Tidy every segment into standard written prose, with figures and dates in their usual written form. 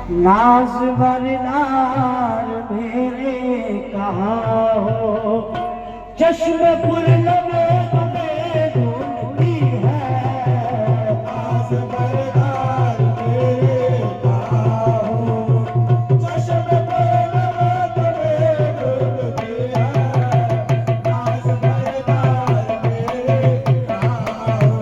नाज बरदार मेरे कहाँ हो, चश्मे पुरलब तुम्हें ढूंढती है। नाज बरदार मेरे कहाँ हो, चश्मे पुरलब तुम्हें ढूंढती है। नाज बरदार मेरे कहाँ हो,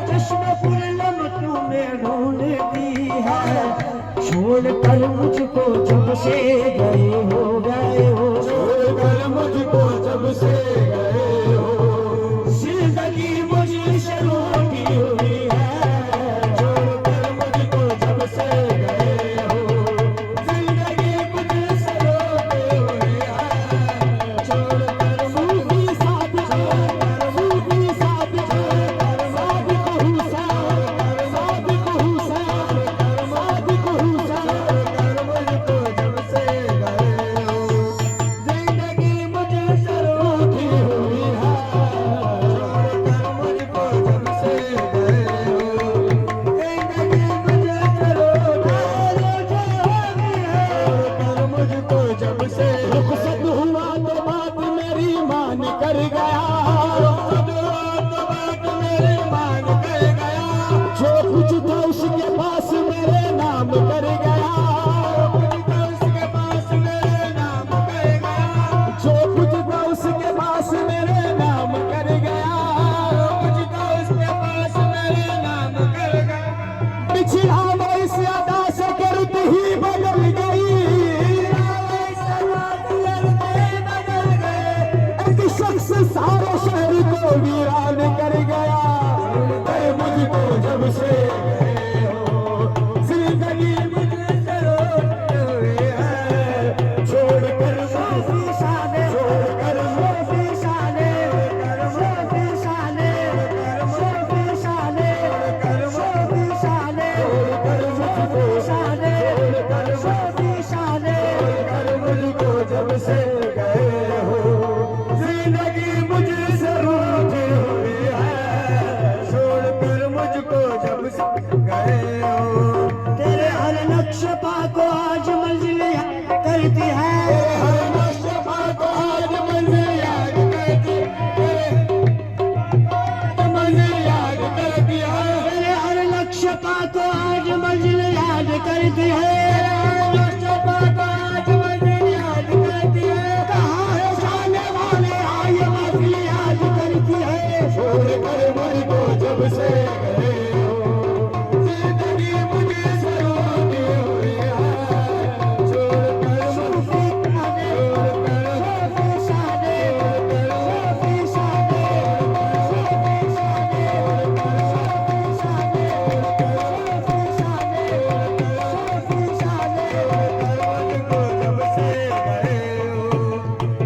चश्मे पुरलब तुम्हें ढूंढती है। छोड़कर मुझको जब से गए हो, छोड़कर मुझको जब से गए हो, जिंदगी मुझसे रूठी हुई है। छोड़कर मुझको जब से गए लक्ष्य पाको आज मंजिल याद करती है, हर लक्ष्य पाको आज मंजिल याद करती है, मंजिल याद करती है। हर लक्ष्य पाको आज मंजिल याद करती है, लक्ष्य पाको आज मंजिल याद करती है। कहाँ है जाने वाले आए मंजिल याद करती है। छोड़ कर मुझको जब से गए हो, जिंदगी मुझे से रोती हुई है। छोड़ कर सूफी खाने, सूफी शाने, सूफी शाने, सूफी शाने, सूफी शाने, सूफी शाने, सूफी शाने। मुझको जब से गए हो,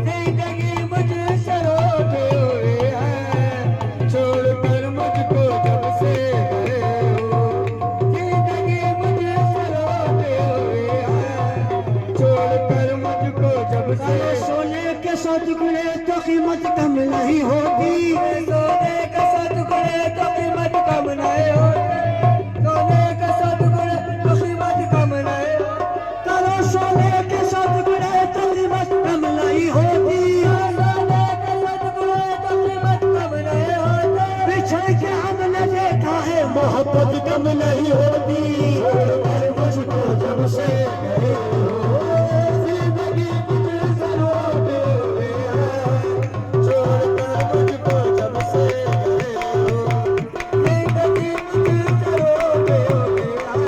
जिंदगी मुझे से रोती हुई है। छोड़ कर मुझको जब से गए हो, जिंदगी मुझे से रोती हुई है। छोड़ कर मुझको जब से अरे सोने के सौ टुकड़े तो कीमत कम नहीं होती, सोने का सतगुणे तो कीमत कम नहीं होती। सोने का सतगुणे तो कीमत कम नहीं होती। करो सोने के सौ टुकड़े तो कीमत कम नहीं होती, सोने का सतगुणे तो कीमत कम नहीं होती। बिछड़ के हमने देखा है मोहब्बत कम नहीं होती। छोड़ कर मुझको जब से गए हो, जिंदगी मुझे से रोती हुई है। छोड़ कर मुझको जब से गए हो, जिंदगी मुझे से रोती हुई है।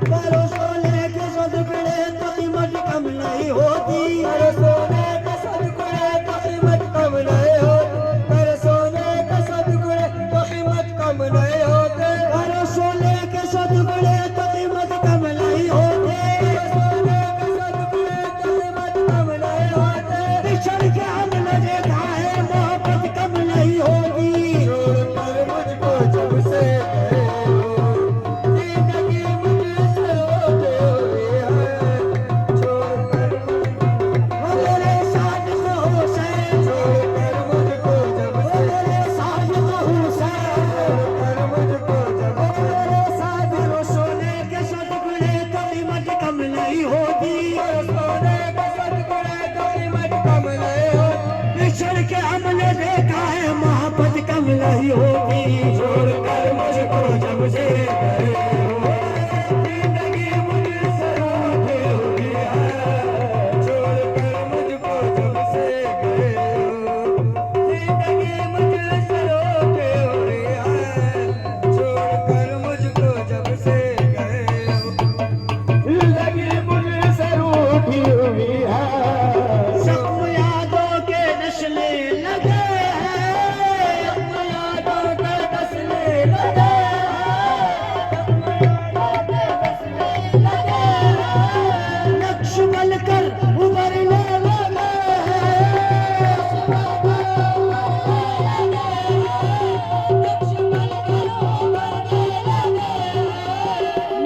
करो सोने के सौ टुकड़े तो कीमत कम नहीं होती, कर सोने का सतगुणे तो कीमत कम नहीं होती। कर सोने का सतगुणे तो कीमत कम नहीं होती। करो सोने के सौ टुकड़े तो कीमत कम नहीं होती, सोने का सतगुणे तो कीमत कम नहीं होती। बिछड़ के हमने देखा है मोहब्बत कम नहीं होती। छोड़ कर मुझको जब से गए हो, जिंदगी मुझे से रोती हुई है। छोड़ कर वो मेरे साथ हुसैन, छोड़ कर मुझको जब वो से मेरे साथ हुसैन, कर मुझको जब वो मेरे साथ सोने के सौ टुकड़े तो कीमत कम नहीं होती, सोने का सतगुणे तो कीमत कम नहीं होती। बिछड़ के हमने देखा है मोहब्बत कम नहीं होती। छोड़ कर मुझको जब से गए हो, जिंदगी मुझे से रोती हुई है। छोड़ कर मुझको जब से गए हो, जिंदगी मुझे से रोती हुई है। छोड़ कर मुझको जब से गए हो, जिंदगी मुझे से रोती हुई है। सब यादों के नस्ले लगे हैं, यादों का कसले लगे, नक्श बनकर उभरने लगे हैं,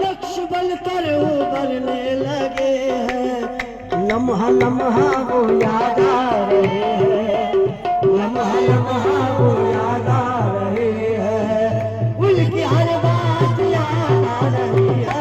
नक्श बनकर उभरने लगे हैं। लम्हा लम्हा वो याद आ रहे हैं, लम्हा लम्हा वो याद आ रहे हैं, उनकी हर बात याद आ रही है।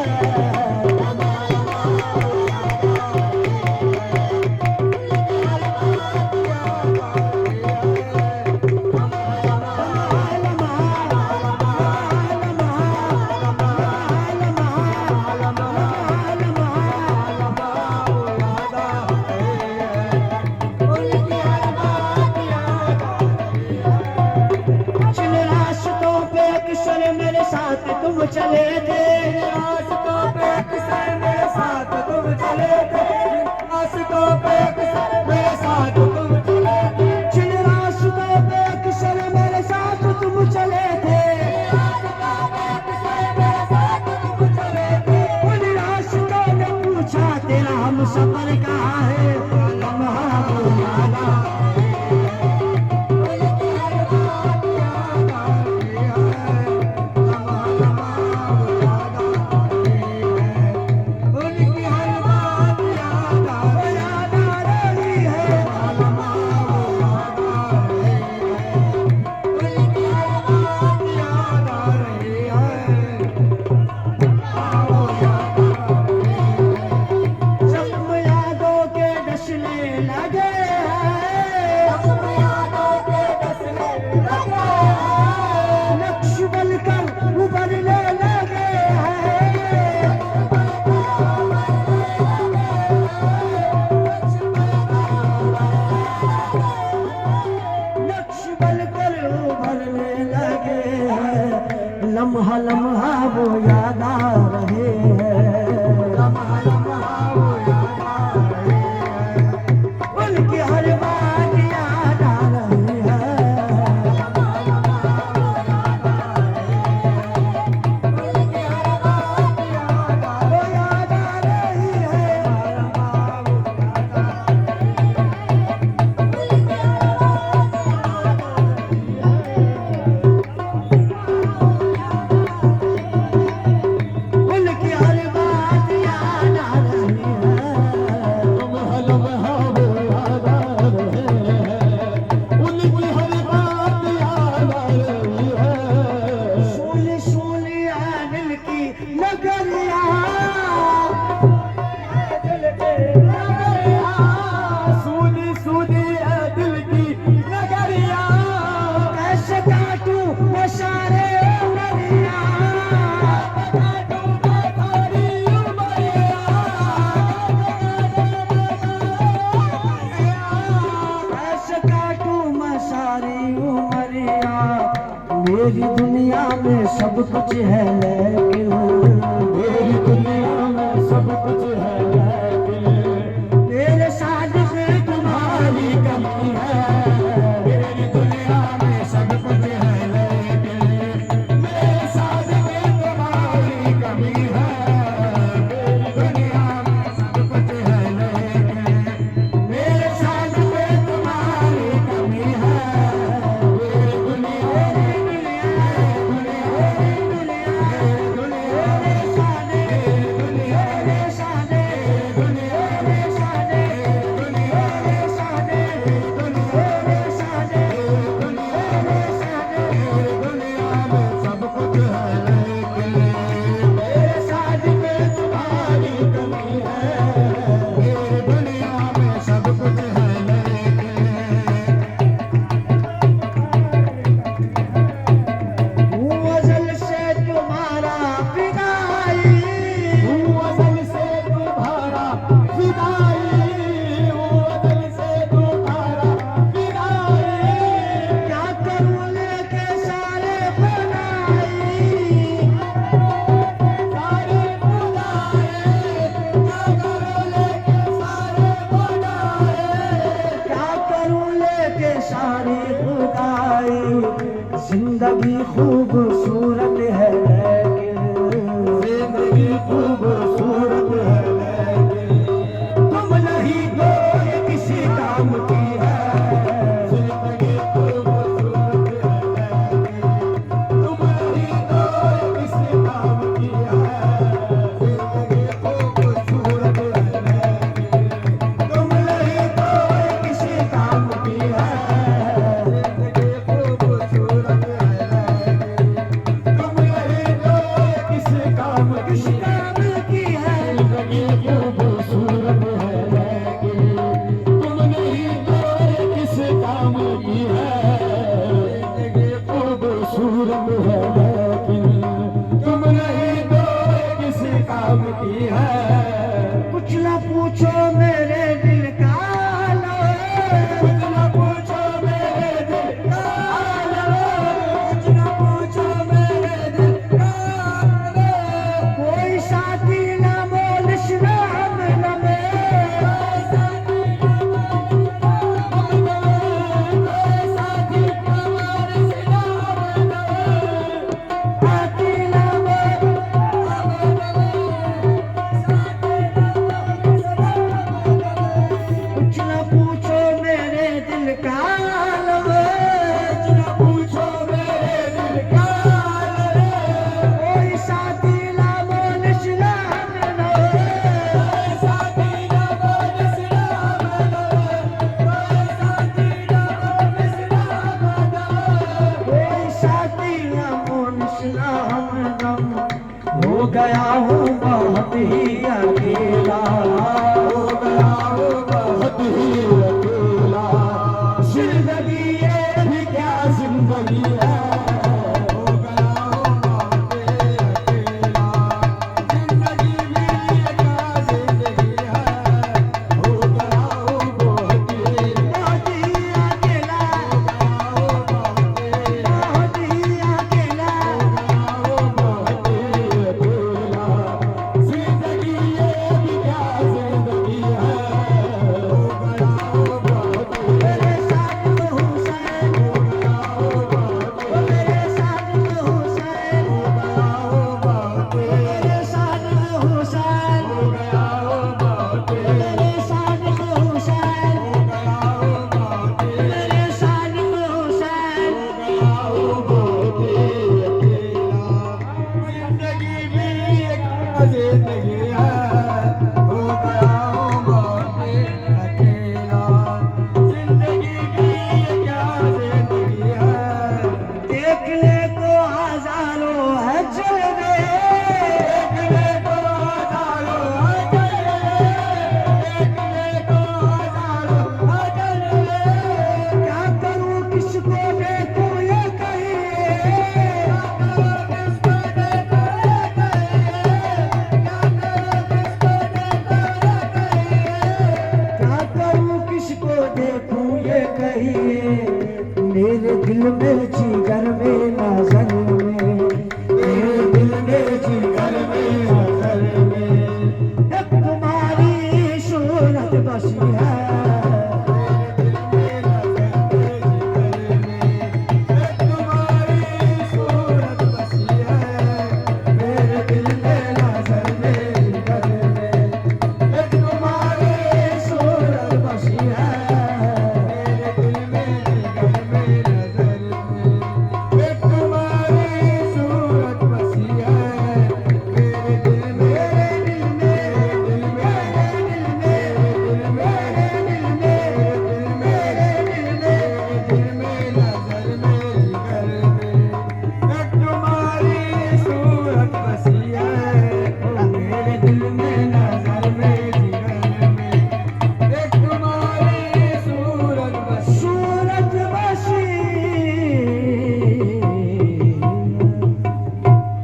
कुछ है लेकिन मेरी दुनिया में सब कुछ है लेकिन मेरे साथ में तुम्हारी कमी है। मेरी दुनिया में सब कुछ है लेकिन मेरे साथ में तुम्हारी कमी है। मेरी दुनिया में सब कुछ है लेकिन मेरे साथ में तुम्हारी कमी है। मेरी दुनिया सब कुछ है लेकिन मेरे साथ में तुम्हारी कमी है। मेरी दुनिया में सब कुछ है लेकिन हूँ अज़ल से तुम्हारा फिदाई, हूँ अज़ल से तुम्हारा फिदाई, हूँ अज़ल से तुम्हारा फिदाई। क्या करूँ लेके सारे बनाई, सारे खुदाए, क्या करो लेके सारे खुदाए। क्या करूँ लेके सारी खुदाई। जिंदगी खूबसूरत है लेकिन जिंदगी खूबसूरत है लेकिन तुम नहीं तो ये किसी काम की है। जिंदगी खूबसूरत है लेकिन तुम नहीं तो किसी काम की है। जिंदगी खूबसूरत है लेकिन तुम नहीं तो ये किसी काम की है। जिंदगी खूबसूरत है लेकिन तुम नहीं तो किसी काम किस की है। काम की है। जिंदगी खूबसूरत है लेकिन तुम नहीं तो किस काम की है। जिंदगी खूबसूरत है लेकिन तुम नहीं तो किस काम की है। कुछ ना पूछो मेरे दिल का कुछ न पूछो मेरे दिल का हाल, कुछ न पूछो मेरे दिल का हाल। कोई साथी ना बोल इस्लाम नमे, साथी ना बोल। कुछ ना पूछो मेरे दिल का हाल, कुछ न पूछो मेरे दिल का हाल। कोई साथी ना बोल इस्लाम नमे, साथी ना बोल इस्लाम कोई साथी ना बोल इस्लाम नमे। हो गया हूँ बहुत ही अकेला, हो गया हूँ बहुत ही अकेला। जिंदगी ये भी क्या जिंदगी है। हो गया हूँ बहुत ही अकेला। जिंदगी भी ये क्या जिंदगी है। हो गया हूँ बहुत ही बहुत ही अकेला, बहुत ही अकेला। जिंदगी ये भी क्या जिंदगी है। हो गया हूँ बहुत ही मेरे साथ हुसैन, मेरे साथ हुसैन, मेरे साथ हुसैन, मेरे साथ हुसैन, मेरे साथ हुसैन। जिंदगी भी एक जिंदगी है। हो गया हूँ बहुत ही अकेला। जिंदगी भी ये क्या जिंदगी है। देखने को हजारों है जलवे, देखने को हजारों हज़ार, देखने को हजारों हज़ार। क्या करूं किसको देखूं ये कहिए। किसको देखो ये कहिए, क्या बसे